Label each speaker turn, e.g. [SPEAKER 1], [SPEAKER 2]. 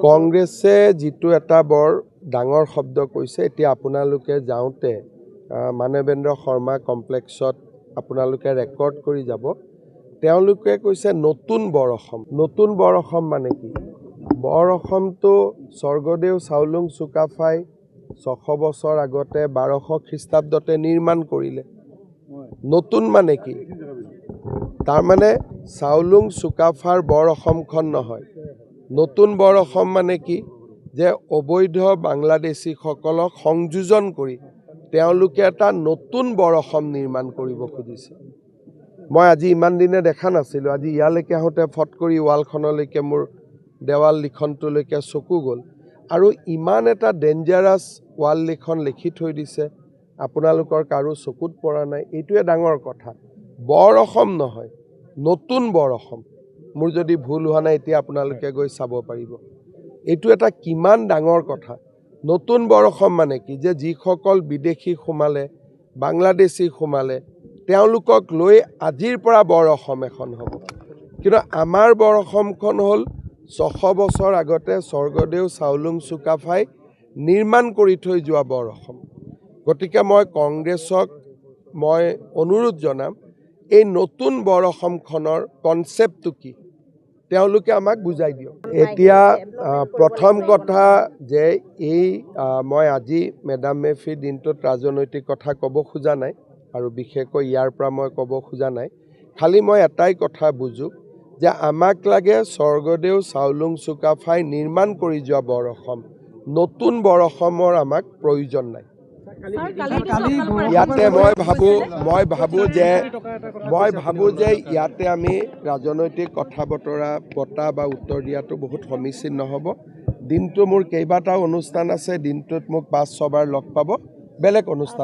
[SPEAKER 1] কংগ্ৰেছে যিটো এটা বৰ ডাঙৰ শব্দ কৈছে, এতিয়া আপোনালোকে যাওঁতে মানৱেন্দ্ৰ শৰ্মা কমপ্লেক্সত আপোনালোকে ৰেকৰ্ড কৰি যাব। তেওঁলোকে কৈছে নতুন বৰ অসম। নতুন বৰ অসম মানে কি? বৰ অসমটো স্বৰ্গদেউ চাওলুং চুকাফাই 600 বছৰ আগতে 1200 খ্ৰীষ্টাব্দতে নিৰ্মাণ কৰিলে। নতুন মানে কি? তাৰমানে চাওলুং চুকাফাৰ বৰ অসমখন নহয়। নতুন বৰ অসম মানে কি? যে অবৈধ বাংলাদেশীসকলক সংযোজন কৰি তেওঁলোকে এটা নতুন বৰ অসম নিৰ্মাণ কৰিব খুজিছে। মই আজি ইমান দিনে দেখা নাছিলোঁ। আজি ইয়ালৈকে আহোঁতে ফট কৰি ৱালখনলৈকে মোৰ দেৱাল লিখনটোলৈকে চকু গ'ল আৰু ইমান এটা ডেঞ্জাৰাছ ৱাল লিখন লিখি থৈ দিছে, আপোনালোকৰ কাৰো চকুত পৰা নাই। এইটোৱে ডাঙৰ কথা। বৰ অসম নহয়, নতুন বৰ অসম। মোৰ যদি ভুল হোৱা নাই এতিয়া আপোনালোকে গৈ চাব পাৰিব। এইটো এটা কিমান ডাঙৰ কথা। নতুন বৰ অসম মানে কি? যে যিসকল বিদেশী সোমালে, বাংলাদেশী সোমালে, তেওঁলোকক লৈ আজিৰ পৰা বৰ অসম এখন হ'ব। কিন্তু আমাৰ বৰ অসমখন হ'ল 600 বছৰ আগতে স্বৰ্গদেউ চাওলুং চুকাফাই নিৰ্মাণ কৰি থৈ যোৱা বৰ অসম। গতিকে মই কংগ্ৰেছক অনুৰোধ জনাম, এই নতুন বৰ অসমখনৰ কনচেপ্টটো কি তেওঁলোকে আমাক বুজাই দিয়ক। এতিয়া প্ৰথম কথা যে মই আজি মেডাম মেফিৰ দিনটোত ৰাজনৈতিক কথা ক'ব খোজা নাই আৰু বিশেষকৈ ইয়াৰ পৰা মই ক'ব খোজা নাই। খালি মই এটাই কথা বুজো যে আমাক লাগে স্বৰ্গদেউ চাওলুং চুকাফাই নিৰ্মাণ কৰি যোৱা বৰ অসম। নতুন বৰ অসমৰ আমাক প্ৰয়োজন নাই। ইয়াতে মই ভাবোঁ যে ইয়াতে আমি ৰাজনৈতিক কথা বতৰা পতা বা উত্তৰ দিয়াটো বহুত সমীচীন নহ'ব। দিনটো মোৰ কেইবাটাও অনুষ্ঠান আছে, দিনটোত মোক 5-6 বাৰ লগ পাব, বেলেগ অনুষ্ঠান